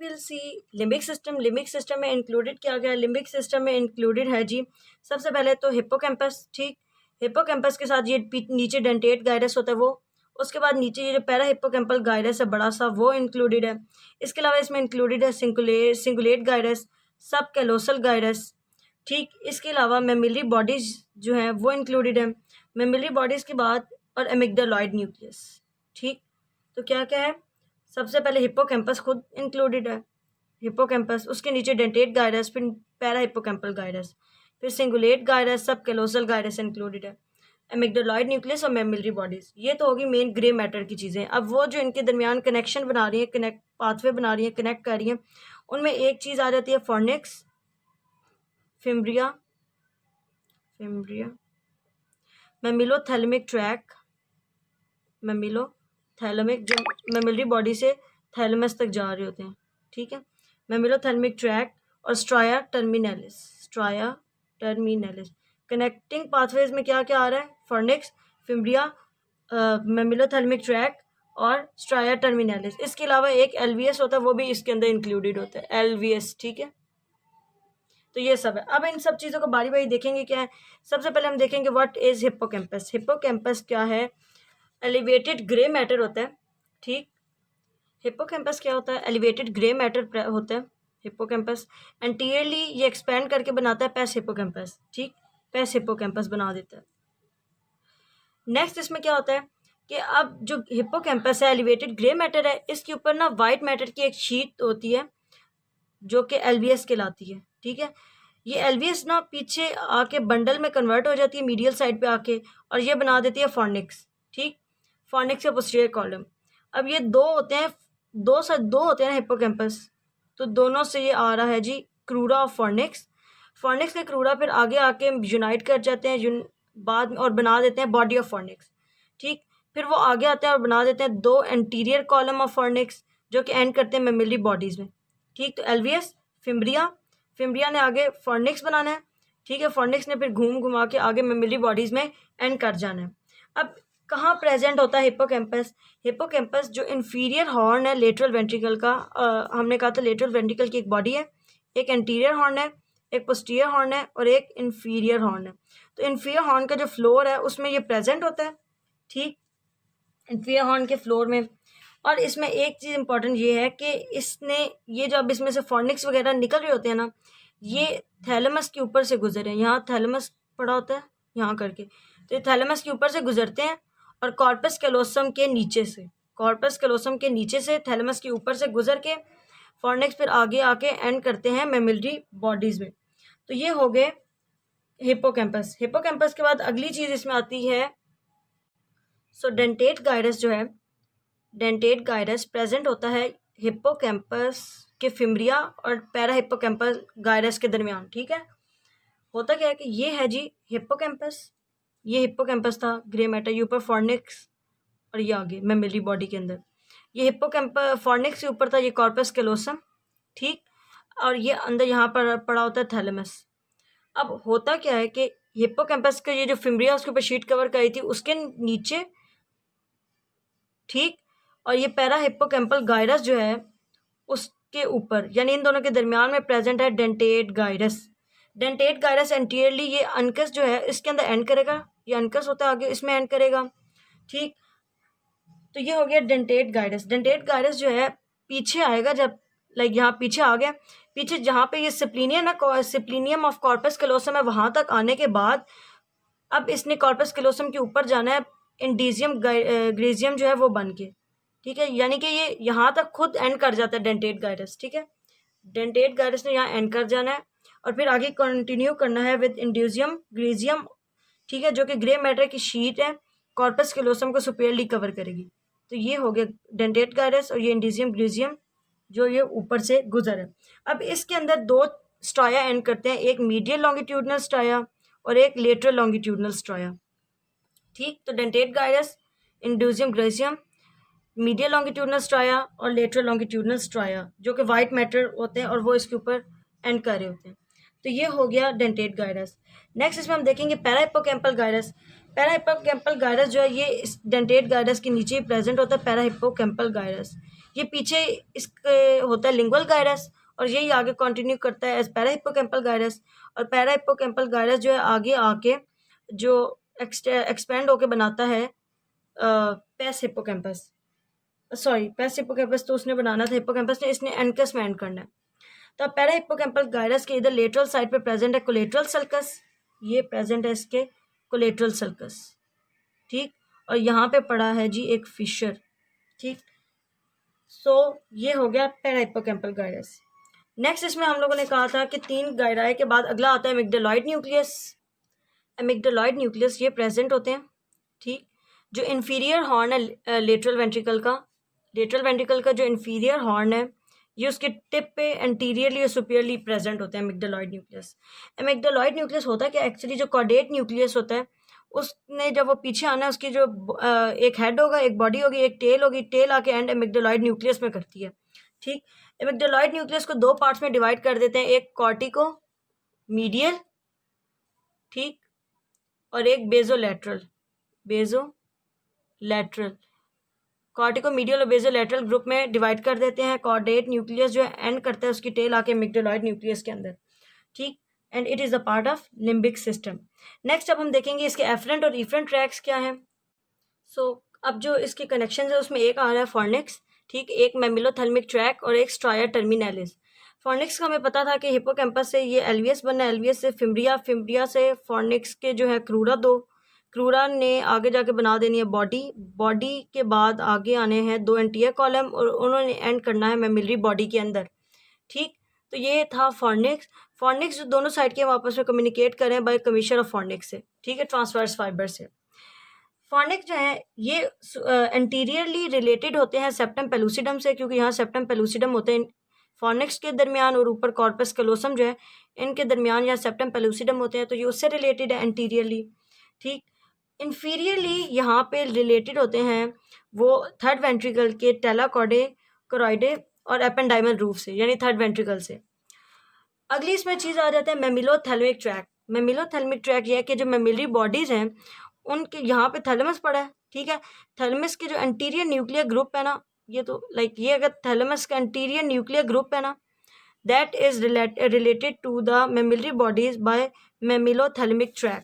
Will see limbic system. Limbic system में included क्या गया? लिम्बिक सिस्टम में इंक्लूडेड है जी सबसे पहले तो हिप्पोकैम्पस। ठीक, हिप्पोकैम्पस के साथ ये नीचे डेंटेट गायरस होता है वो, उसके बाद नीचे ये जो पैरा हिप्पोकैम्पल गायरस है बड़ा सा वो इंक्लूडेड है। इसके अलावा इसमें इंक्लूडेड है सिंगुलेट गायरस, सब कैलोसल गायरस। ठीक, इसके अलावा मेमिलरी बॉडीज जो हैं वो इंक्लूडेड है। मेमिलरी बॉडीज़ के बाद और एमिग्डालॉइड न्यूक्लियस। ठीक, तो क्या क्या है? सबसे पहले हिप्पोकैम्पस खुद इंक्लूडेड है, हिप्पोकैम्पस, उसके नीचे डेंटेट गायरस, फिर पैरा हिप्पोकैम्पल गायरस, फिर सिंगुलेट गायरस, सब कैलोसल गायरस इंक्लूडेड है, एमिग्डालॉइड न्यूक्लियस और मेमिलरी बॉडीज़। ये तो होगी मेन ग्रे मैटर की चीज़ें। अब वो जो इनके दरमियान कनेक्शन बना रही है, पाथवे बना रही है, कनेक्ट कर रही है, उनमें एक चीज़ आ जाती है फॉर्निक्स, फिम्ब्रिया, मेमिलोथैलेमिक ट्रैक, मेमिलोथैलेमिक जो मेमिलरी बॉडी से थैलेमस तक जा रहे होते हैं। ठीक है, मेमिलोथैलेमिक ट्रैक और स्ट्राया टर्मिनलिस। कनेक्टिंग पाथवेज में क्या क्या आ रहा है? फॉर्निक्स, फिम्ब्रिया, मेमिलोथैलेमिक ट्रैक और स्ट्राया टर्मिनलिस। इसके अलावा एक एलवीएस होता है, वो भी इसके अंदर इंक्लूडेड होता है, एलवीएस। ठीक है, तो ये सब है। अब इन सब चीज़ों को बारी बारी देखेंगे क्या है। सबसे पहले हम देखेंगे व्हाट इज हिप्पोकैम्पस। हिप्पोकैम्पस क्या है? एलिवेटेड ग्रे मैटर होता है। ठीक, हिप्पोकैम्पस क्या होता है? एलिवेटेड ग्रे मैटर होता है हिप्पोकैम्पस। एंटीरियरली ये एक्सपैंड करके बनाता है पैस हिप्पोकैम्पस। ठीक, पैस हिप्पोकैम्पस बना देता है। नेक्स्ट इसमें क्या होता है कि अब जो हिप्पोकैम्पस है एलिवेटेड ग्रे मैटर है, इसके ऊपर ना वाइट मैटर की एक शीट होती है जो कि एलवीएस कहलाती है। ठीक है, ये एलवीएस ना पीछे आके बंडल में कन्वर्ट हो जाती है मीडियल साइड पे आके, और ये बना देती है फॉर्निक्स। ठीक, फॉर्निक्स या पोस्टीरियर कॉलम। अब ये दो होते हैं ना हिप्पोकैम्पस, तो दोनों से ये आ रहा है जी क्रूरा ऑफ फॉर्निक्स। फॉर्निक्स के क्रूरा फिर आगे आके यूनाइट कर जाते हैं बाद में और बना देते हैं बॉडी ऑफ फॉर्निक्स। ठीक, फिर वो आगे आते हैं और बना देते हैं दो एंटीरियर कॉलम ऑफ फॉर्निक्स जो कि एंड करते हैं मेमिलरी बॉडीज़ में। ठीक, तो एलवीएस, फिम्ब्रिया ने आगे फॉर्निक्स बनाना है। ठीक है, फॉर्निक्स ने फिर घूम घुमा के आगे मेमिलरी बॉडीज़ में एंड कर जाना है। अब कहाँ प्रेजेंट होता है हिप्पोकैम्पस? हिप्पोकैम्पस जो इन्फीरियर हॉर्न है लेटरल वेंट्रिकल का, हमने कहा था लेटरल वेंट्रिकल की एक बॉडी है, एक एंटीरियर हॉर्न है, एक पोस्टीरियर हॉर्न है और एक इन्फीरियर हॉर्न है। तो इन्फीरियर हॉर्न का जो फ्लोर है उसमें ये प्रेजेंट होता है। ठीक, इन्फीरियर हॉर्न के फ्लोर में। और इसमें एक चीज़ इंपॉर्टेंट ये है कि इसने ये जो अब इसमें से फॉर्निक्स वगैरह निकल रहे होते हैं ना, ये थैलेमस के ऊपर से गुजरे। यहाँ थैलेमस पड़ा होता है यहाँ करके, तो ये थैलेमस के ऊपर से गुजरते हैं और कॉर्पस कैलोसम के नीचे से थैलेमस के ऊपर से गुजर के फॉर्निक्स फिर आगे आके एंड करते हैं मेमिलरी बॉडीज़ में। तो ये हो गए हिप्पोकैम्पस। हिप्पोकैम्पस के बाद अगली चीज़ इसमें आती है डेंटेट गायरस जो है, डेंटेट गायरस प्रेजेंट होता है हिप्पोकैम्पस के फिम्ब्रिया और पैरा हिप्पोकैम्पल गायरस के दरमियान। ठीक है, होता क्या है कि ये है जी हिप्पोकैम्पस, ये हिप्पोकैम्पस था ग्रे मैटर, ये ऊपर फॉर्निक्स और ये आगे मेमिलरी बॉडी के अंदर। ये हिप्पोकैम्पस फॉर्निक्स के ऊपर था, ये कॉर्पस कैलोसम। ठीक, और ये अंदर यहाँ पर पड़ा होता है थैलेमस। अब होता क्या है कि हिप्पोकैम्पस का ये जो फिम्ब्रिया उसके ऊपर शीट कवर करी थी उसके नीचे, ठीक, और ये पैरा हिप्पोकैम्पल गायरस जो है उसके ऊपर, यानी इन दोनों के दरमियान में प्रेजेंट है dentate gyrus. Dentate gyrus anteriorly ये अनकस जो है इसके अंदर एंड करेगा, ये अनकस होता है आगे इसमें एंड करेगा। ठीक, तो ये हो गया डेंटेट गायरस। डेंटेट गायरस जो है पीछे आएगा, जब लाइक यहाँ पीछे आ गया, पीछे जहाँ पे ये सिप्लिनियम है, सिप्लिनियम ऑफ कॉर्पस कैलोसम है, वहाँ तक आने के बाद अब इसने कॉर्पस कैलोसम के ऊपर जाना है इंडीजियम ग्रेजियम जो है वो बन के। ठीक है, यानी कि ये यहाँ तक खुद एंड कर जाता है डेंटेट गायरस। ठीक है, डेंटेट गायरस ने यहाँ एंड कर जाना है और फिर आगे कंटिन्यू करना है विद इंड्यूजियम ग्रेजियम। ठीक है, जो कि ग्रे मैटर की शीट है, कॉर्पस कैलोसम को सुपेरियरली कवर करेगी। तो ये हो गया डेंटेट गायरस और ये इंडीजियम ग्रेजियम जो ये ऊपर से गुजर है। अब इसके अंदर दो स्ट्राया एंड करते हैं, एक मीडियल लॉन्गिट्यूडनल स्ट्राया और एक लेटरल लॉन्गिट्यूडनल स्ट्राया। ठीक, तो dentate gyrus, इंड्यूजियम ग्रेजियम, medial longitudinal striae और लेटरल लॉन्गिट्यूडनल स्ट्राया जो कि वाइट मैटर होते हैं और वो इसके ऊपर एंड कर रहे होते हैं। तो ये हो गया डेंटेट गायरस। नेक्स्ट इसमें हम देखेंगे para hippocampal gyrus. Para hippocampal gyrus जो है ये इस डेंटेट गायरस के नीचे ही प्रेजेंट होता है, पैरा हिप्पोकैम्पल गायरस। ये पीछे इसके होता है लिंगुअल गायरस, और यही आगे कंटिन्यू करता है एज पैरा हिप्पोकैम्पल गायरस, और पैरा हिप्पोकैम्पल गायरस जो है आगे आके जो एक्सपेंड होके बनाता है pes hippocampus, sorry pes hippocampus तो उसने बनाना था, हिप्पोकैम्पस ने, इसने एनकस में एंड करना है। तो अब पैरा हिप्पोकैम्पल गायरस के इधर लेटरल साइड पे प्रेजेंट है कोलेटरल सल्कस, ये प्रेजेंट है इसके कोलेटरल सल्कस, ठीक, और यहाँ पे पड़ा है जी एक फिशर, ठीक। सो ये हो गया पैरा हिप्पोकैम्पल गायरस। नेक्स्ट इसमें हम लोगों ने कहा था कि 3 गायराए के बाद अगला आता है एमिग्डालॉइड न्यूक्लियस। एमिग्डालॉइड न्यूक्लियस ये प्रेजेंट होते हैं, ठीक। जो इन्फीरियर हॉर्न है लेटरल वेंट्रिकल का जो इन्फीरियर हॉर्न है, ये उसके टिप पे एंटीरियरली और सुपीरियरली प्रेजेंट होते हैं एमिग्डालॉइड न्यूक्लियस। एमिग्डालॉइड न्यूक्लियस होता है कि एक्चुअली जो कॉर्डेट न्यूक्लियस होता है, उसने जब वो पीछे आना है, उसकी जो एक हेड होगा, एक बॉडी होगी, एक टेल होगी, टेल आके एंड एमिग्डालॉइड न्यूक्लियस में करती है, ठीक। एमिग्डालॉइड न्यूक्लियस को 2 पार्ट्स में डिवाइड कर देते हैं, एक कॉर्टिको मीडियल, ठीक, और एक बेजोलैटरल कॉर्टिको मीडियल और बेजोलैटरल ग्रुप में डिवाइड कर देते हैं। कॉर्डेट न्यूक्लियस जो है एंड करता है उसकी टेल आके एमिग्डालॉइड न्यूक्लियस के अंदर, ठीक, and it is a part of limbic system. Next अब हम देखेंगे इसके एफरेंट और इफरेंट ट्रैक्स क्या हैं। अब जो इसके कनेक्शन है उसमें एक आ रहा है फॉर्निक्स, ठीक, एक मेमिलोथैल्मिक ट्रैक और एक स्ट्राया टर्मिनैलिस। फॉर्निक्स का हमें पता था कि हिप्पोकैम्पस से ये एलवीएस बना, एलवीएस से फिम्ब्रिया से फॉर्निक्स के जो है क्रूरा ने आगे जाके बना देनी है बॉडी के बाद आगे आने हैं 2 एंटीयर कॉलम और उन्होंने एंड करना है मेमिलरी बॉडी के अंदर, ठीक। तो ये था फॉर्निक्स जो दोनों साइड के आपस में कम्युनिकेट करें बाय कमीशन ऑफ फॉर्निक्स से, ठीक है, ट्रांसवर्स फाइबर से। फॉर्निक्स जो है ये एंटीरियरली रिलेटेड होते हैं सेप्टम पेलुसिडम से, क्योंकि यहाँ सेप्टम पेलुसिडम होते हैं फॉर्निक्स के दरमियान, और ऊपर कॉर्पस कैलोसम जो है इनके दरमियान यहाँ सेप्टम पेलुसिडम होते हैं, तो ये उससे रिलेटेड है एंटीरियरली, ठीक। इन्फीरियरली यहाँ पे रिलेटेड होते हैं वो थर्ड वेंट्रिकल के टेलाकॉडे, कोरॉइडे और एपेंडाइमल रूफ से, यानी थर्ड वेंट्रिकल से। अगली इसमें चीज़ आ जाता है मेमिलोथैल्मिक ट्रैक। मेमिलोथैल्मिक ट्रैक ये है कि जो मेमिलरी बॉडीज़ हैं उनके यहाँ पे थैलेमस पड़ा है, ठीक है। थैलेमस के जो एंटीरियर न्यूक्लियर ग्रुप है ना, ये तो ये अगर थैलेमस का एंटीरियर न्यूक्लियर ग्रुप है ना, that is related to the mamillary bodies by mamillothalamic tract,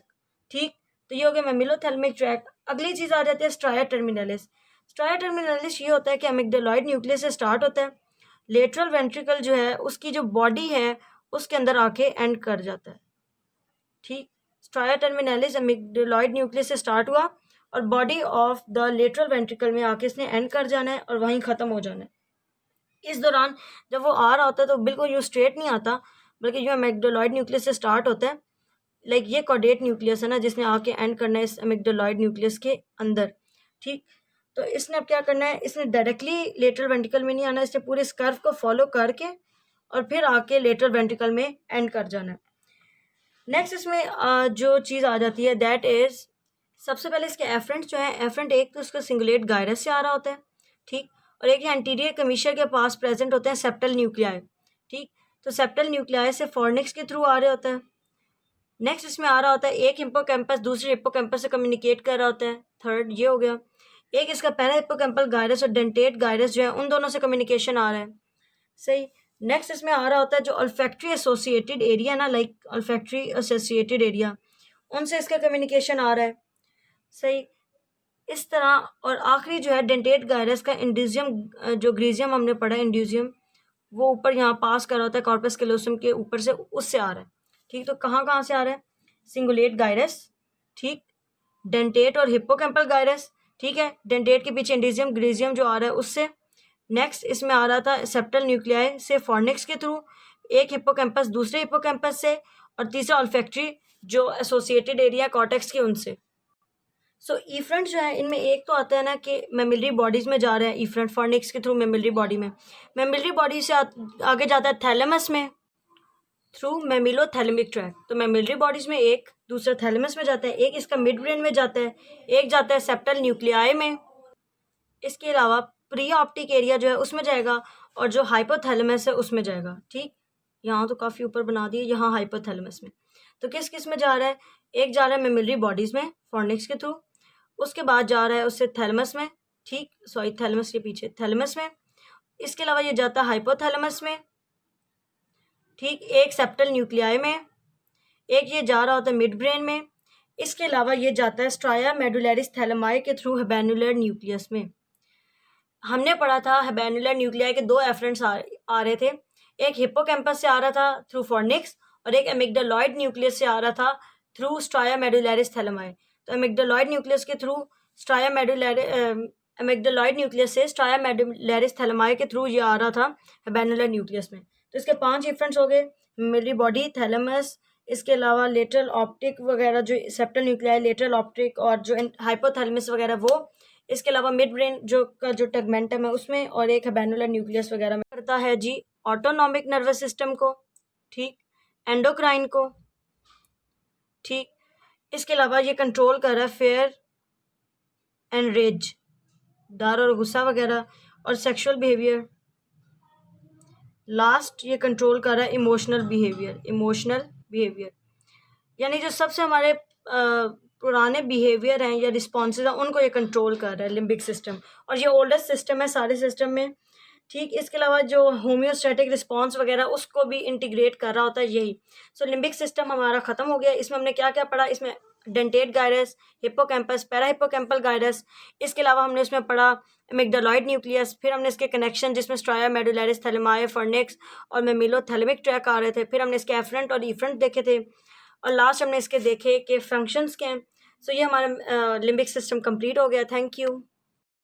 ठीक। तो ये हो गया मेमिलोथैल्मिक ट्रैक। अगली चीज़ आ जाती है स्ट्राया टर्मिनलिस। स्ट्राया टर्मिनलिस ये होता है कि एमिग्डालॉइड न्यूक्लियस से स्टार्ट होता है, लेटरल वेंट्रिकल जो है उसकी जो बॉडी है उसके अंदर आके एंड कर जाता है, ठीक। स्ट्राया टर्मिनलिस एमिग्डालॉइड न्यूक्लियस से स्टार्ट हुआ और body of the lateral ventricle में आके इसने एंड कर जाना है और वहीं ख़त्म हो जाना है। इस दौरान जब वो आ रहा होता है तो बिल्कुल यूँ स्ट्रेट नहीं आता, बल्कि यूँ एमिग्डालॉइड न्यूक्लियस से स्टार्ट होता है, ये कॉर्डेट न्यूक्लियस है ना जिसने आके एंड करना है इस एमिग्डालॉइड न्यूक्लियस के अंदर, ठीक। तो इसने अब क्या करना है, इसने डायरेक्टली लेटरल वेंट्रिकल में नहीं आना, इसने पूरे इस कर्व को फॉलो करके और फिर आके लेटरल वेंट्रिकल में एंड कर जाना है। नेक्स्ट इसमें जो चीज़ आ जाती है दैट इज़, सबसे पहले इसके एफरेंट जो है, एफरेंट एक तो उसका सिंगुलेट गायरस से आ रहा होता है, ठीक, और एक एंटीरियर कमीशर के पास प्रेजेंट होते हैं सेप्टल न्यूक्लियाई, ठीक। तो सेप्टल न्यूक्लियाई से फॉर्निक्स के थ्रू आ रहे होता है। नेक्स्ट इसमें आ रहा होता है एक हिप्पोकैम्पस दूसरे हिप्पोकैम्पस से कम्युनिकेट कर रहा होता है, थर्ड ये हो गया। एक इसका पैरा हिप्पोकैम्पल गायरस और डेंटेट गायरस जो है उन दोनों से कम्युनिकेशन आ रहा है, सही। नेक्स्ट इसमें आ रहा होता है जो ऑल्फैक्टरी एसोसिएटेड एरिया ना, ऑल्फैक्टरी एसोसिएटेड एरिया, उनसे इसका कम्युनिकेशन आ रहा है, सही। इस तरह, और आखिरी जो है डेंटेट गायरस का इंड्यूजियम, जो ग्रीजियम हमने पढ़ा इंड्यूजियम, वो ऊपर यहाँ पास कर रहा होता है कॉर्पस कैलोसम के ऊपर से, उससे आ रहा है, ठीक। तो कहाँ से आ रहा है, सिंगुलेट गायरस, ठीक, डेंटेट और हिप्पोकैम्पल गायरस, ठीक है, डेंटेट के पीछे इंड्यूजियम ग्रीजियम जो आ रहा है उससे। नेक्स्ट इसमें आ रहा था सेप्टल न्यूक्लियाई से फॉर्निक्स के थ्रू, एक हिप्पोकैम्पस दूसरे हिप्पोकैम्पस से, और तीसरा ऑल्फैक्टरी जो एसोसिएटेड एरिया कॉर्टेक्स के उनसे। ईफ्रंट जो है इनमें एक तो आता है ना कि मेमिलरी बॉडीज़ में जा रहे हैं, ईफ्रंट फॉर्निक्स के थ्रू मेमिलरी बॉडी में, मेमिलरी बॉडी से आगे जाता है थैलेमस में थ्रू मेमिलोथैलेमिक ट्रैक। तो मेमिलरी बॉडीज़ में एक, दूसरा थैलेमस में जाता है, एक इसका मिड ब्रेन में जाता है, एक जाता है सेप्टल न्यूक्लियाई में। इसके अलावा प्री ऑप्टिक एरिया जो है उसमें जाएगा, और जो हाइपोथैलेमस है उसमें जाएगा, ठीक। यहाँ तो काफ़ी ऊपर बना दिए, यहाँ हाइपोथैलेमस में। तो किस किस में जा रहा है, एक जा रहा है मेमिलरी बॉडीज़ में फॉर्निक्स के थ्रू, उसके बाद जा रहा है उससे थैलेमस में, ठीक, सॉरी थैलेमस के पीछे थैलेमस में, इसके अलावा ये जाता है हाइपोथैलेमस में, ठीक, एक सेप्टल न्यूक्लियाई में, एक ये जा रहा होता है मिड ब्रेन में। इसके अलावा ये जाता है स्ट्राया मेडुलैरिस थैलेमाई के थ्रू हेबेनुलर न्यूक्लियस में। हमने पढ़ा था हेबेनुलर न्यूक्लियाई के दो एफरेंट्स आ रहे थे, एक हिप्पोकैम्पस से आ रहा था थ्रू फॉर्निक्स और एक एमिग्डालॉइड न्यूक्लियस से आ रहा था थ्रू स्ट्राया मेडुलैरिस थैलेमाई। तो एमिग्डालॉइड न्यूक्लियस के थ्रू स्ट्राया एमिग्डालॉइड न्यूक्लियस से स्ट्राया मेडुलैरिस थैलेमाई के थ्रू ये आ रहा था हेबेनुलर न्यूक्लियस में। तो इसके 5 एफरेंट्स हो गए, मेमोरी बॉडी, थैलेमस, इसके अलावा लेटरल ऑप्टिक वगैरह जो सेप्टल न्यूक्लियाई, लेटरल ऑप्टिक और जो हाइपोथैलेमस वगैरह वो, इसके अलावा मिड ब्रेन जो टगमेंटम है उसमें, और एक हेबेनुलर न्यूक्लियस वगैरह में करता है जी ऑटोनॉमिक नर्वस सिस्टम को, ठीक, एंडोक्राइन को, ठीक। इसके अलावा ये कंट्रोल कर रहा है फेयर एंड रेज, डर और गुस्सा वगैरह, और सेक्सुअल बिहेवियर। लास्ट ये कंट्रोल कर रहा है इमोशनल बिहेवियर, यानी जो सबसे हमारे पुराने बिहेवियर हैं या रिस्पॉन्सेज हैं उनको ये कंट्रोल कर रहा है लिम्बिक सिस्टम, और ये ओल्डेस्ट सिस्टम है सारे सिस्टम में, ठीक। इसके अलावा जो होम्योस्टैटिक रिस्पॉन्स वगैरह उसको भी इंटीग्रेट कर रहा होता है यही। सो लिम्बिक सिस्टम हमारा ख़त्म हो गया। इसमें हमने क्या क्या पढ़ा, इसमें dentate gyrus, hippocampus, parahippocampal gyrus, इसके अलावा हमने इसमें पढ़ा एमिग्डालॉइड न्यूक्लियस, फिर हमने इसके कनेक्शन जिसमें स्ट्राया मेडुलैरिस थैलेमाई, फॉर्निक्स और मेमिलोथैलेमिक ट्रैक आ रहे थे, फिर हमने इसके एफरेंट और इफरेंट देखे थे, और लास्ट हमने इसके देखे कि फंक्शंस के हैं। सो ये हमारा लिम्बिक सिस्टम कंप्लीट हो गया। Thank you.